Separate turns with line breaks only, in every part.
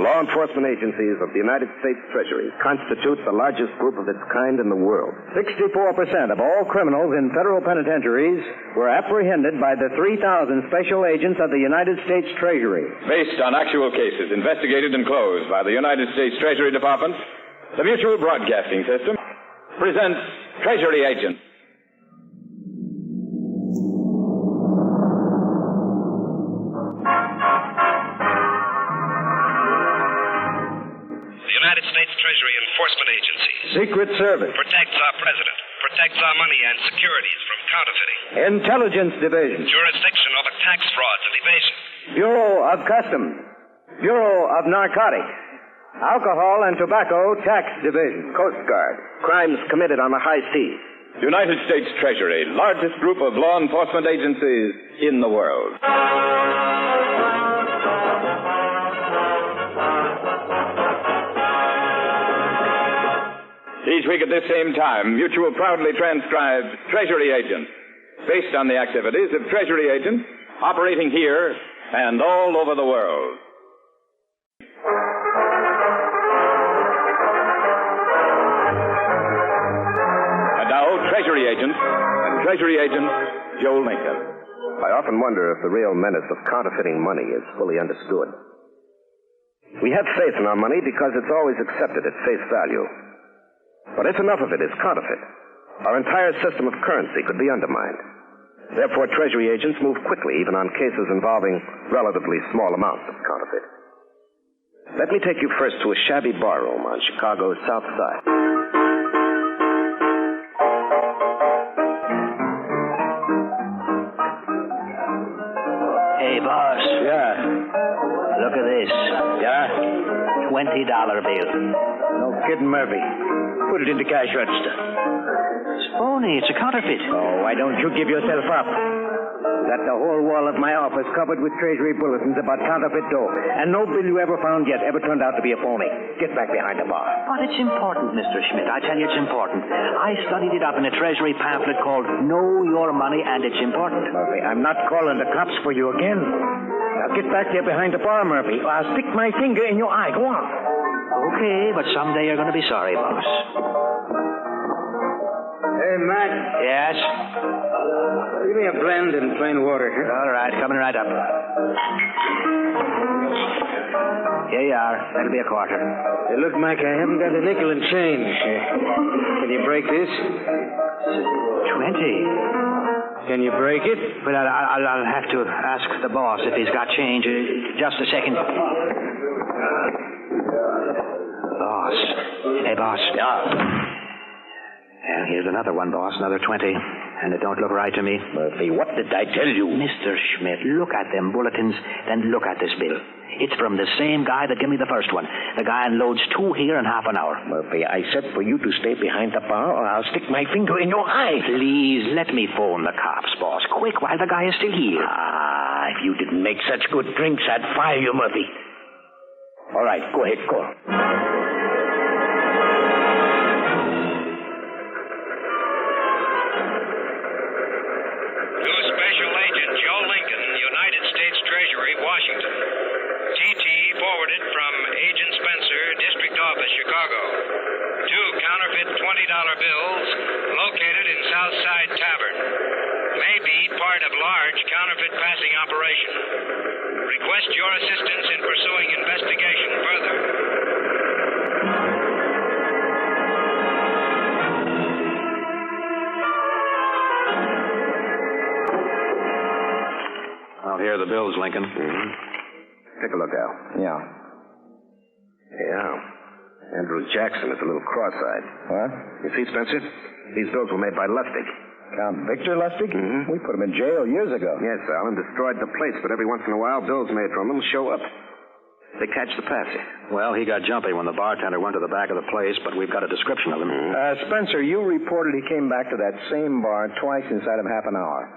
law enforcement agencies of the United States Treasury constitute the largest group of its kind in the world.
64% of all criminals in federal penitentiaries were apprehended by the 3,000 special agents of the United States Treasury.
Based on actual cases investigated and closed by the United States Treasury Department, the Mutual Broadcasting System presents Treasury Agents.
United States Treasury Enforcement Agency.
Secret Service.
Protects our president. Protects our money and securities from counterfeiting.
Intelligence Division.
Jurisdiction over tax frauds and evasion.
Bureau of Customs. Bureau of Narcotics. Alcohol and Tobacco Tax Division.
Coast Guard. Crimes committed on the high seas.
United States Treasury, largest group of law enforcement agencies in the world. Each week at this same time, Mutual proudly transcribes Treasury Agents, based on the activities of Treasury agents operating here and all over the world. And now, Treasury Agents and Treasury Agent Joe Lincoln.
I often wonder if the real menace of counterfeiting money is fully understood. We have faith in our money because it's always accepted at face value. But if enough of it is counterfeit, our entire system of currency could be undermined. Therefore, Treasury agents move quickly, even on cases involving relatively small amounts of counterfeit. Let me take you first to a shabby barroom on Chicago's South Side.
Hey, boss.
Yeah.
Look at this.
Yeah?
$20 bill.
No kidding, Murphy. Put it in the cash register.
It's phony. It's a counterfeit.
Oh, why don't you give yourself up? Got the whole wall of my office covered with Treasury bulletins about counterfeit dough. And no bill you ever found yet ever turned out to be a phony. Get back behind the bar.
But it's important, Mr. Schmidt. I tell you it's important. I studied it up in a Treasury pamphlet called Know Your Money, and it's important.
Murphy, I'm not calling the cops for you again. Now get back there behind the bar, Murphy, or I'll stick my finger in your eye. Go on.
Okay, but someday you're going to be sorry, boss.
Hey, Mac.
Yes?
Give me a blend and plain water.
All right, coming right up. Here you are. That'll be a quarter.
Hey, look, Mac, I haven't got a nickel and change. Can you break this?
20.
Can you break it?
Well, I'll have to ask the boss if he's got change. Just a second. Boss. Hey, boss.
Yeah.
Well, here's another one, boss. Another 20. And it don't look right to me.
Murphy, what did I tell you?
Mr. Schmidt, look at them bulletins, then look at this bill. It's from the same guy that gave me the first one. The guy unloads 2 here in half an hour.
Murphy, I said for you to stay behind the bar or I'll stick my finger in your eye.
Please, let me phone the cops, boss. Quick, while the guy is still here.
Ah, if you didn't make such good drinks, I'd fire you, Murphy. All right, go ahead, call.
Washington. TT forwarded from Agent Spencer, District Office, Chicago. 2 counterfeit $20 bills located in Southside Tavern. May be part of large counterfeit passing operation. Request your assistance in pursuing investigation further.
Well, here are the bills, Lincoln.
Mm-hmm. Take a look, Al.
Yeah.
Yeah. Andrew Jackson is a little cross-eyed.
What?
You see, Spencer? These bills were made by Lustig.
Count Victor Lustig?
Mm-hmm.
We put him in jail years ago.
Yes, Al, and destroyed the place, but every once in a while, bills made from them show up. They catch the passer.
Well, he got jumpy when the bartender went to the back of the place, but we've got a description of him.
Spencer, you reported he came back to that same bar twice inside of half an hour.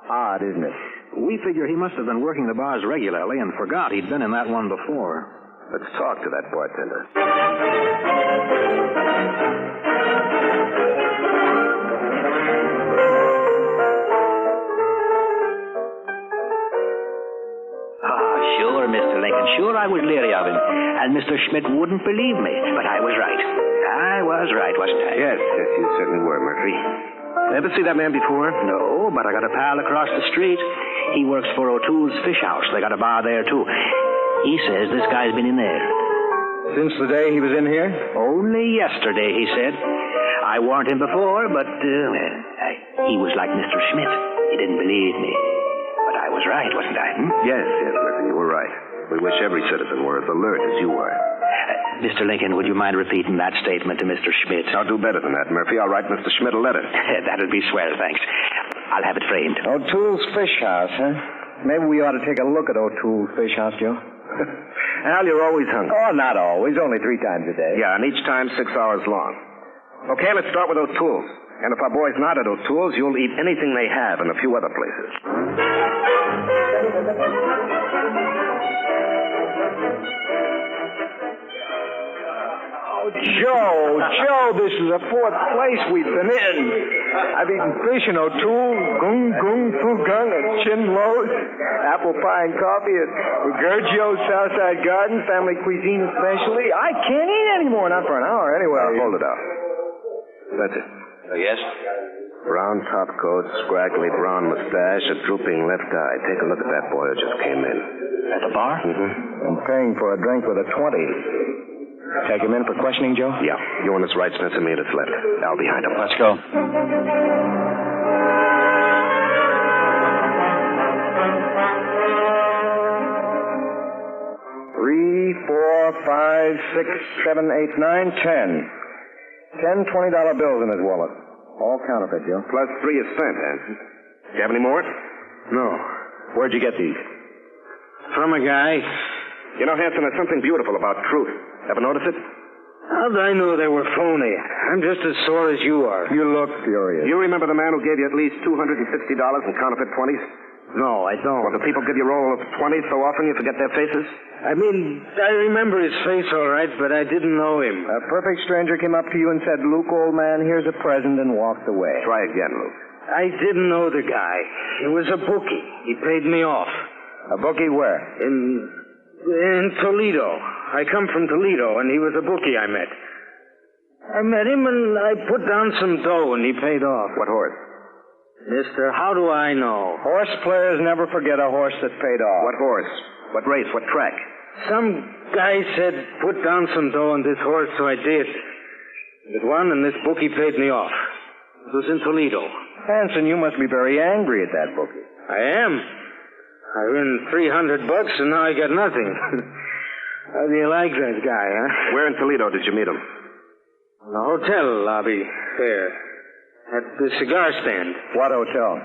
Odd, isn't it?
We figure he must have been working the bars regularly and forgot he'd been in that one before.
Let's talk to that bartender.
Sure Sure, Mr. Lincoln. Sure, I was leery of him. And Mr. Schmidt wouldn't believe me. But I was right. I was right, wasn't I?
Yes, you certainly were, Murphy. Ever see that man before?
No, but I got a pal across the street. He works for O'Toole's Fish House. They got a bar there, too. He says this guy's been in there.
Since the day he was in here?
Only yesterday, he said. I warned him before, but, he was like Mr. Schmidt. He didn't believe me. But I was right, wasn't I?
Yes, Murphy, you were right. We wish every citizen were as alert as you were.
Mr. Lincoln, would you mind repeating that statement to Mr. Schmidt?
I'll do better than that, Murphy. I'll write Mr. Schmidt a letter.
That'd be swell, thanks. I'll have it framed.
O'Toole's Fish House, huh? Maybe we ought to take a look at O'Toole's Fish House, Joe.
Al, you're always hungry.
Oh, not always. Only 3 times a day.
Yeah, and each time 6 hours long. Okay, let's start with O'Toole's. And if our boy's not at O'Toole's, you'll eat anything they have in a few other places.
Joe, this is the 4th place we've been in. I've eaten fish in O'Toole, gung, fugung, and chinlows, apple pie and coffee at Gurgio's Southside Garden, family cuisine especially. I can't eat anymore, not for an hour anyway.
Hold it up. That's it.
Yes?
Brown top coat, scraggly brown mustache, a drooping left eye. Take a look at that boy who just came in.
At the bar?
Mm-hmm.
I'm paying for a drink with a 20. Take him in for questioning, Joe?
Yeah. You on his right, Spencer, me on his left. Al behind him.
Let's go.
3, 4, 5, 6, 7, 8, 9, 10. 10 $20 bills in his wallet. All counterfeit, Joe.
Plus 3 is spent, Hanson. Do you have any more?
No.
Where'd you get these?
From a guy.
You know, Hanson, there's something beautiful about truth. Ever notice it?
How'd I know they were phony? I'm just as sore as you are. You look furious.
You remember the man who gave you at least $260 in counterfeit 20s?
No, I don't.
Well, do people give you a roll of 20s so often you forget their faces?
I remember his face all right, but I didn't know him. A perfect stranger came up to you and said, Luke, old man, here's a present, and walked away.
Try again, Luke.
I didn't know the guy. He was a bookie. He paid me off. A bookie where? In Toledo. I come from Toledo, and he was a bookie I met. I met him, and I put down some dough, and he paid off.
What horse?
Mister, how do I know? Horse players never forget a horse that paid off.
What horse? What race? What track?
Some guy said, put down some dough on this horse, so I did. It won, and this bookie paid me off. It was in Toledo. Hanson, you must be very angry at that bookie. I am. I win $300, and now I got nothing. How do you like that guy, huh?
Where in Toledo did you meet him?
In the hotel lobby there. At the cigar stand. What hotel?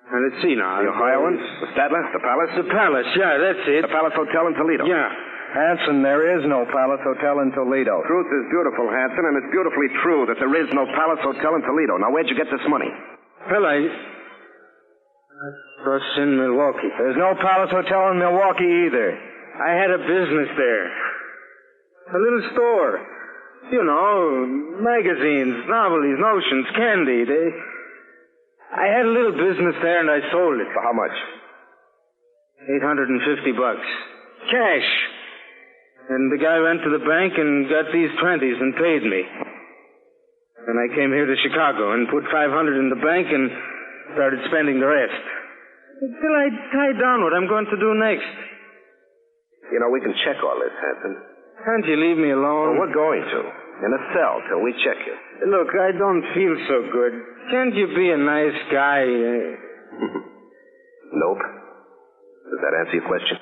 Let's see now.
The Ohioans? The Statler? The Palace?
The Palace, yeah, that's it.
The Palace Hotel in Toledo?
Yeah. Hanson, there is no Palace Hotel in Toledo.
Truth is beautiful, Hanson, and it's beautifully true that there is no Palace Hotel in Toledo. Now, where'd you get this money?
Well, was in Milwaukee. There's no Palace Hotel in Milwaukee either. I had a business there. A little store. You know, magazines, novelties, notions, candy. I had a little business there, and I sold it.
For how much?
$850. Cash. And the guy went to the bank and got these 20s and paid me. Then I came here to Chicago and put $500 in the bank and started spending the rest. Until I tied down what I'm going to do next.
You know, we can check all this, Hanson.
Can't you leave me alone?
Well, we're going to. In a cell till we check you.
Look, I don't feel so good. Can't you be a nice guy?
Nope. Does that answer your question?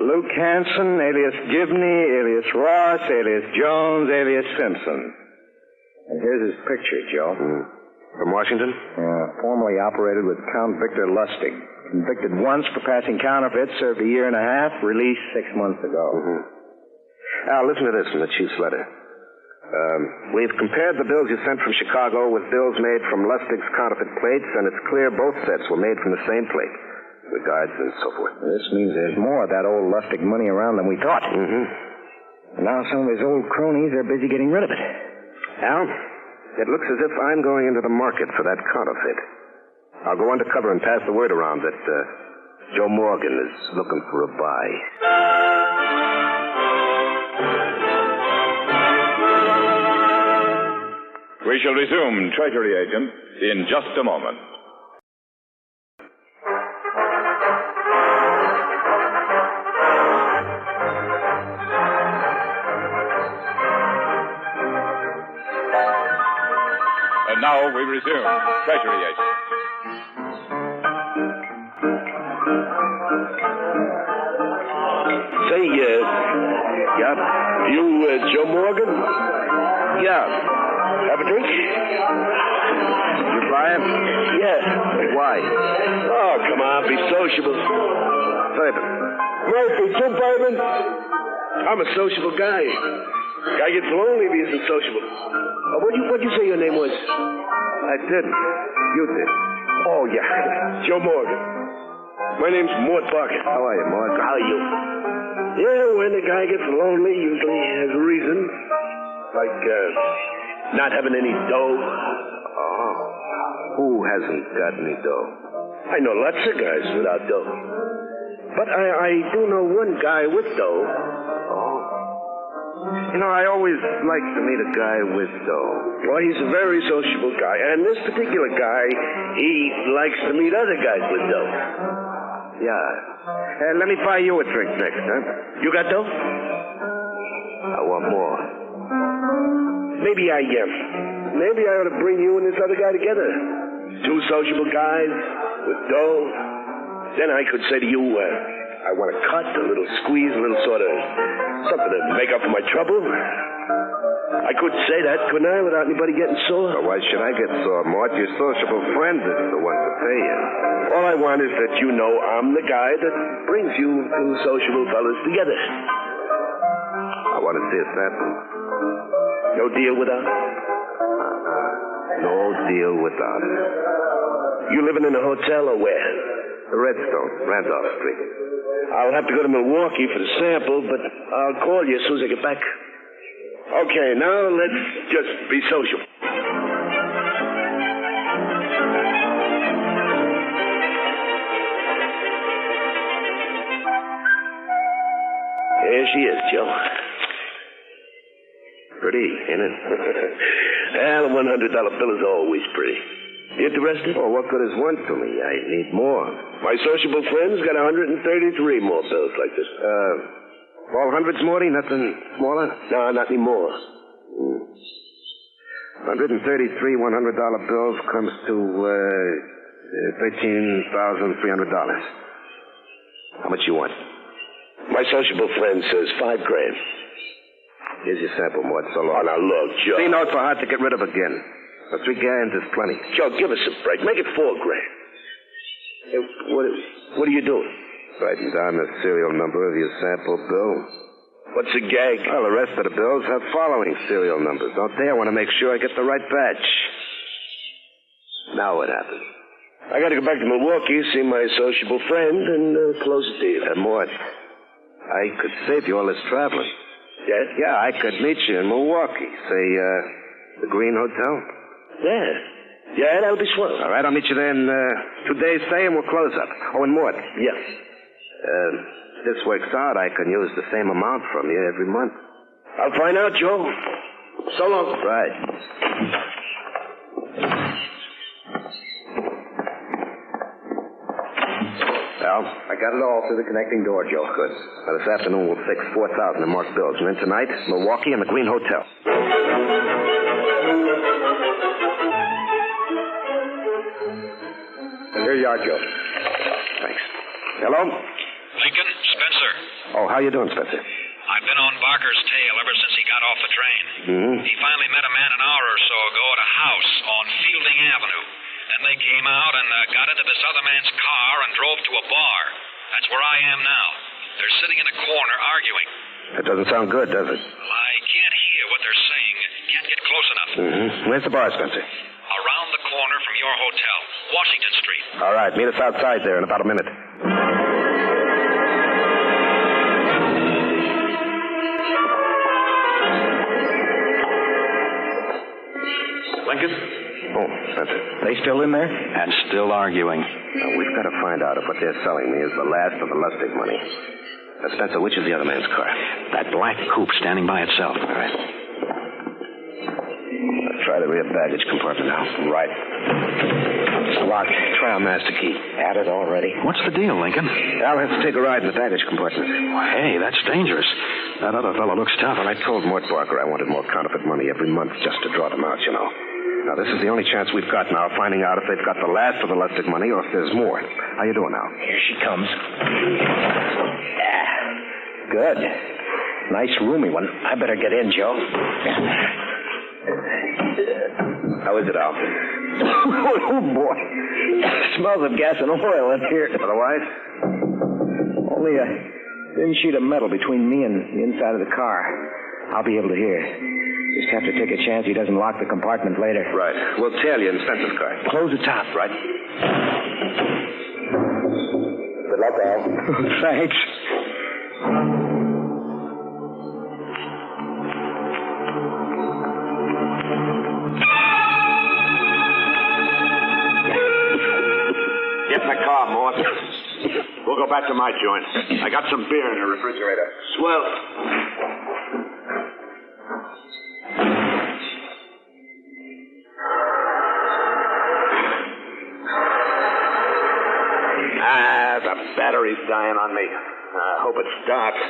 Luke Hanson, alias Gibney, alias Ross, alias Jones, alias Simpson. And here's his picture, Joe.
From Washington?
Yeah, formerly operated with Count Victor Lustig. Convicted once for passing counterfeits, served a year and a half, released 6 months ago.
Al, listen to this from the chief's letter. We've compared the bills you sent from Chicago with bills made from Lustig's counterfeit plates, and it's clear both sets were made from the same plate. Regards and so forth.
This means there's more of that old Lustig money around than we thought.
Now some of his old cronies are busy getting rid of it.
Al, it looks as if I'm going into the market for that counterfeit. I'll go undercover and pass the word around that Joe Morgan is looking for a buy.
We shall resume, Treasury Agent, in just a moment. And now we resume, Treasury Agent.
Say, you, Joe Morgan? Yeah. Have a drink?
You buying?
Yeah.
Why?
Oh, come on, be sociable.
Bourbon.
Murphy, two bourbon? I'm a sociable guy. Guy gets lonely if he isn't sociable. What'd you say your name was?
I didn't. You did.
Oh, yeah. Joe Morgan. My name's Mort Barker.
How are you, Mort?
How are you? Yeah, when a guy gets lonely, usually he has a reason. Like, not having any dough.
Oh. Who hasn't got any dough?
I know lots of guys without dough. But I do know one guy with dough.
Oh. You know, I always like to meet a guy with dough.
Well, he's a very sociable guy. And this particular guy, he likes to meet other guys with dough.
Yeah. Let me buy you a drink next, huh?
You got dough?
I want more.
Maybe I ought to bring you and this other guy together. Two sociable guys with dough. Then I could say to you, I want a cut, a little squeeze, a little sort of something to make up for my trouble. I could say that, couldn't I, without anybody getting sore?
Well, why should I get sore, Mort? Your sociable friend is the one to pay you.
All I want is that you know I'm the guy that brings you two sociable fellas together.
I want to see a sample.
No deal without?
No deal without it.
You living in a hotel or where?
The Redstone, Randolph Street.
I'll have to go to Milwaukee for the sample, but I'll call you as soon as I get back. Okay, now let's just be social. There she is, Joe.
Pretty, ain't it?
Well, a $100 bill is always pretty. You interested?
Oh, what good is one to me? I need more.
My sociable friend's got 133 more bills like this.
All hundreds, Morty? Nothing smaller?
No, not anymore.
133 $100 bills comes to $13,300. How much you want?
My sociable friend says $5,000.
Here's your sample, Mort. So
Oh,
long.
now look, Joe.
See notes are hard to get rid of again. For $3,000 is plenty.
Joe, give us a break. Make it $4,000. Hey, what are you doing?
Writing down the serial number of your sample bill.
What's the gag?
Well, the rest of the bills have following serial numbers, don't they? I want to make sure I get the right batch. Now what happens?
I got to go back to Milwaukee, see my sociable friend, and close the deal.
Mort, I could save you all this traveling.
Yeah?
Yeah, I could meet you in Milwaukee. Say, the Green Hotel?
Yeah. Yeah, that'll be swell.
All right, I'll meet you there in 2 days, say, and we'll close up. Oh, and Mort.
Yeah.
This works out. I can use the same amount from you every month.
I'll find out, Joe. So long.
Right. Well,
I got it all through the connecting door, Joe.
good. Now, this afternoon we'll fix 4,000 in marked bills. And then tonight, Milwaukee and the Green Hotel.
Here you are, Joe.
Thanks. Hello?
Lincoln, Spencer.
Oh, how you doing, Spencer?
I've been on Barker's tail ever since he got off the train.
Mm-hmm.
He finally met a man an hour or so ago at a house on Fielding Avenue. Then they came out and got into this other man's car and drove to a bar. That's where I am now. They're sitting in a corner arguing.
That doesn't sound good, does it?
Well, I can't hear what they're saying. Can't get close enough.
Mm-hmm. Where's the bar, Spencer?
Around the corner from your hotel, Washington Street.
All right, meet us outside there in about a minute.
Lincoln?
Oh, Spencer.
They still in there?
And still arguing.
Now, we've got to find out if what they're selling me is the last of the Lustig money. Spencer, which is the other man's car?
That black coupe standing by itself.
All right. Let's try the rear baggage compartment now.
Right.
It's locked. Try our master key.
At it already?
What's the deal, Lincoln?
I'll have to take a ride in the baggage compartment.
Well, hey, that's dangerous. That other fellow looks tough.
Well, I told Mort Barker I wanted more counterfeit money every month just to draw them out, you know. Now, this is the only chance we've got now of finding out if they've got the last of the Lustig money or if there's more. How you doing now?
Here she comes. Good. Nice roomy one. I better get in, Joe.
How is it, Al?
Oh, boy. Smells of gas and oil in here.
Otherwise?
Only a thin sheet of metal between me and the inside of the car. I'll be able to hear. Just have to take a chance he doesn't lock the compartment later.
Right. We'll tail you in Spencer's car.
Close the top.
Right. Good luck, Al.
Thanks.
Get in the car, Mort. We'll go back to my joint. I got some beer in the refrigerator.
Swell.
The battery's dying on me. I hope it starts.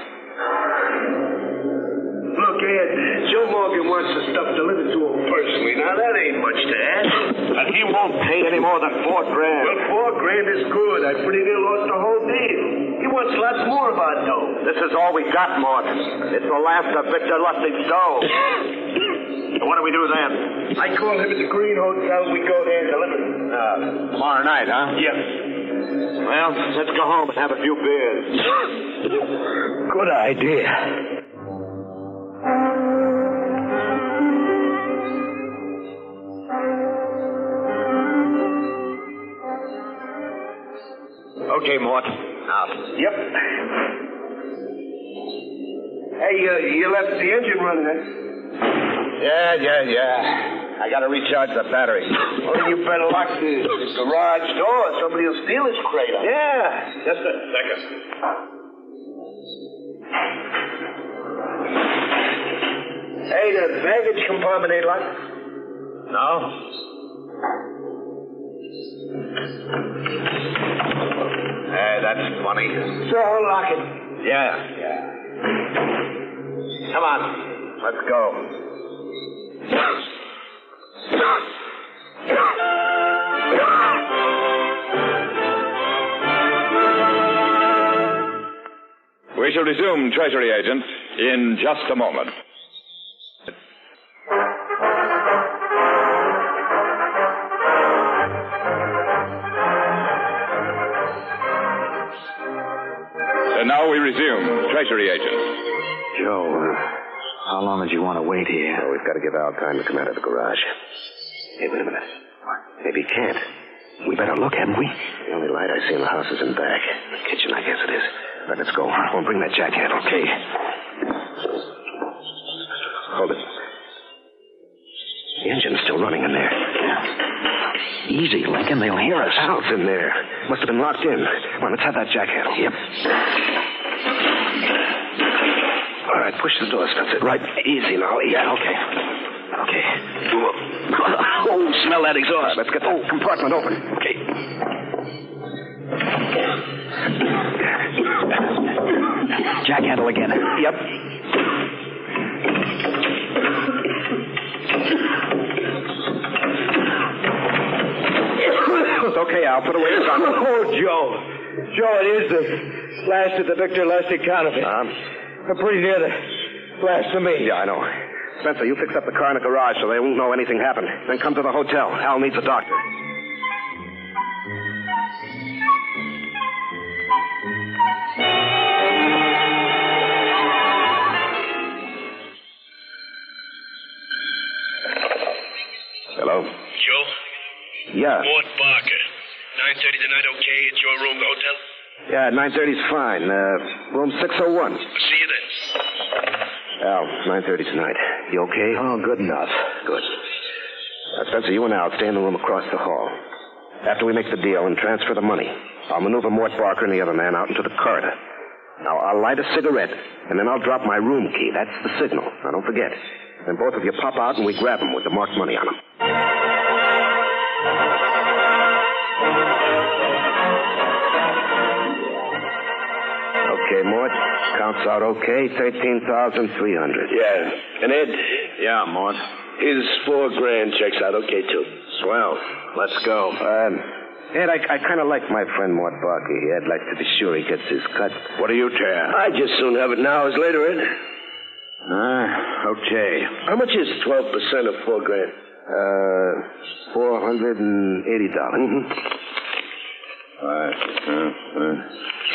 Look, Ed, Joe Morgan wants the stuff delivered to him personally. Now, that ain't much to ask.
And he won't pay any more than $4,000.
Well, $4,000 is good. I pretty near lost the whole deal. He wants lots more of our dough.
This is all we got, Mort. It's the last of Victor Lustig's dough. So what do we do then?
I call him at the Green Hotel. We go there and deliver it.
Tomorrow night, huh?
Yes.
Well, let's go home and have a few beers.
Good idea.
Okay, Mort.
Yep. Hey, you left the engine running, huh?
Yeah. I gotta recharge the battery.
Well, you better lock the garage door. Somebody will steal his crate.
Yeah, just a second.
Hey, the baggage compartment ain't locked?
No? Hey, that's funny.
So I'll lock it.
Yeah. Come on, let's go.
We shall resume, Treasury Agent, in just a moment. And now we resume, Treasury Agent.
Joe, how long did you want to wait here?
Oh, we've got to give Al time to come out of the garage. Hey, wait a minute. Maybe he can't.
We better look, hadn't we?
The only light I see in the house is in back. The kitchen, I guess it is. Right, let's go. We'll bring that jackhammer. Okay. Hold it. The engine's still running in there.
Easy, Lincoln. They'll hear us.
Al's in there. Must have been locked in. Come on, let's have that jackhammer.
Yep.
All right, push the door, Spencer.
Right.
Easy now.
Yeah, okay. Oh, smell that exhaust.
Let's get the compartment open.
Okay. Jack handle again.
Yep. It's okay, Al. Put away the gun.
Oh, Joe. Joe, it is the last of the Victor Lustig counterfeit. We're pretty near the last of me.
Yeah, I know. Spencer, you fix up the car in the garage so they won't know anything happened. Then come to the hotel. Al needs a doctor. Hello?
Joe?
Yeah.
Mort Barker. 9:30 tonight, okay? It's your room, the hotel?
Yeah, 9:30's fine. Room 601.
I'll see you then.
Al, 9:30 tonight. You okay?
Oh, good enough.
Good. Spencer, you and I'll stay in the room across the hall. After we make the deal and transfer the money, I'll maneuver Mort Barker and the other man out into the corridor. Now, I'll light a cigarette, and then I'll drop my room key. That's the signal. Now, don't forget. Then both of you pop out, and we grab them with the marked money on them. Okay, Mort. Counts out okay. 13,300.
Yeah. And Ed?
Yeah, Mort.
His $4,000 checks out okay, too.
Swell. Let's go.
Ed, I kind of like my friend Mort Barker here. I'd like to be sure he gets his cut.
What do you care?
I'd just soon have it now as later, Ed.
Okay.
How much is 12% of $4,000?
$480.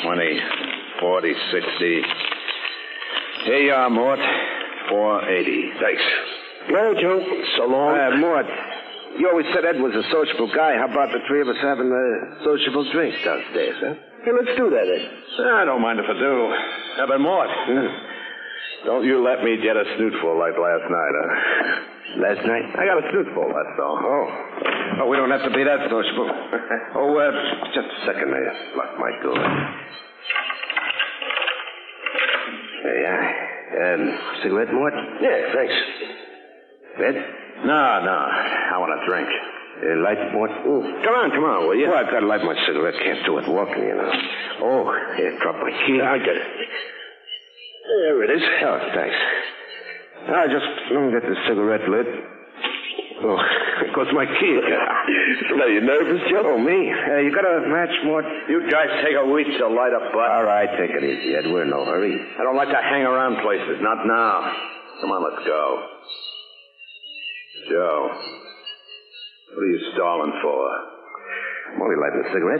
20, 40, 60. Here you are, Mort. 480.
Thanks. Well, Joe, so long.
Mort, you always said Ed was a sociable guy. How about the three of us having a sociable drink downstairs, huh?
Hey, let's do that, Ed.
I don't mind if I do. But Mort, don't you let me get a snootful like last night, huh?
Last night?
I got a snootful, that's all.
Oh, we don't have to be that sociable. Just a second. I locked my door. There you are. Cigarette, Mort?
Yeah, thanks.
Ed?
No. I want a drink.
Light, Mort?
Come on, will you?
Well, I've got to light my cigarette. Can't do it walking, you know. Oh, here, drop my key.
I get it. There it is.
Oh, thanks. Let me get the cigarette lit. Oh, there goes my key.
Are you nervous, Joe?
Oh, me? You got a match, Mort?
You guys take a week to light up, bud.
All right, take it easy, Ed. We're in no hurry.
I don't like to hang around places. Not now. Come on, let's go. Joe, what are you stalling for?
I'm only lighting a cigarette.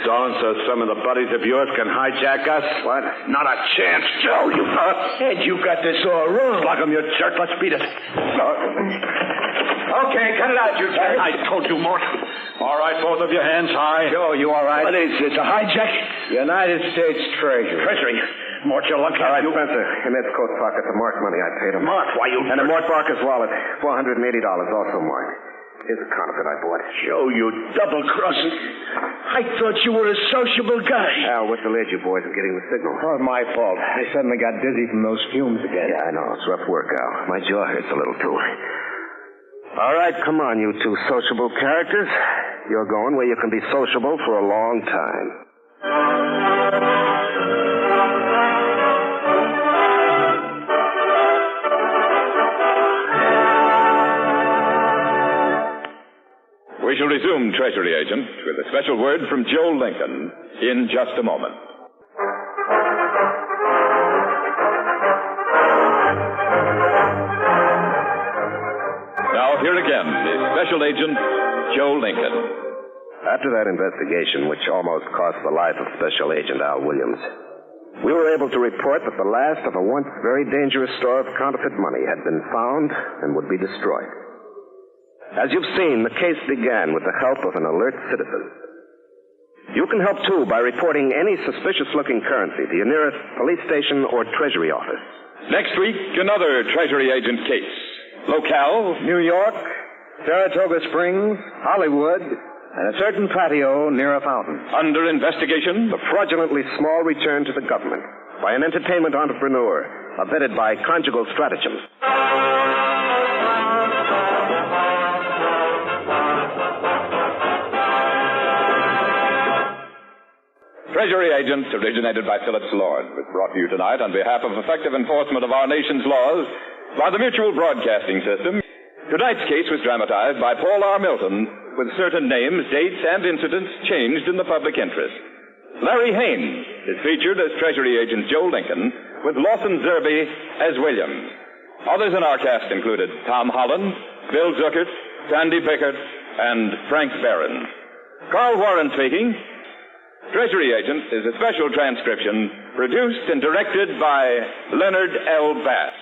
Stalling so some of the buddies of yours can hijack us?
What?
Not a chance, Joe.
Ed, you got this all wrong.
Slug 'em, you jerk. Let's beat it.
Okay, cut it out, you guys.
I told you, Mort. All right, both of your hands high. Joe, you all right?
What is this, a hijack?
United States Treasury.
Treasury. Mort, you're lucky.
All right, Spencer. In Ed's coat pocket, the marked money I paid him.
Mort, why you...
And in Mort Barker's wallet, $480, also marked. Here's a counterfeit I bought.
Joe, you double-crossing. I thought you were a sociable guy.
Al, what's the lead, you boys, in getting the signal?
Oh, my fault. I suddenly got dizzy from those fumes again.
Yeah, I know. It's rough work, Al. My jaw hurts a little, too. All right, come on, you two sociable characters. You're going where you can be sociable for a long time.
We shall resume, Treasury Agent, with a special word from Joe Lincoln in just a moment. Now, here again, the Special Agent, Joe Lincoln.
After that investigation, which almost cost the life of Special Agent Al Williams, we were able to report that the last of a once very dangerous store of counterfeit money had been found and would be destroyed. As you've seen, the case began with the help of an alert citizen. You can help, too, by reporting any suspicious-looking currency to your nearest police station or Treasury office.
Next week, another Treasury Agent case. Locale,
New York, Saratoga Springs, Hollywood, and a certain patio near a fountain.
under investigation.
The fraudulently small return to the government by an entertainment entrepreneur, abetted by conjugal stratagem.
Treasury Agents, originated by Phillips Lord, was brought to you tonight on behalf of effective enforcement of our nation's laws by the Mutual Broadcasting System. Tonight's case was dramatized by Paul R. Milton, with certain names, dates, and incidents changed in the public interest. Larry Haynes is featured as Treasury Agent Joe Lincoln, with Lawson Zerby as William. Others in our cast included Tom Holland, Bill Zuckert, Sandy Pickett, and Frank Barron. Carl Warren speaking. Treasury Agent is a special transcription produced and directed by Leonard L. Bass.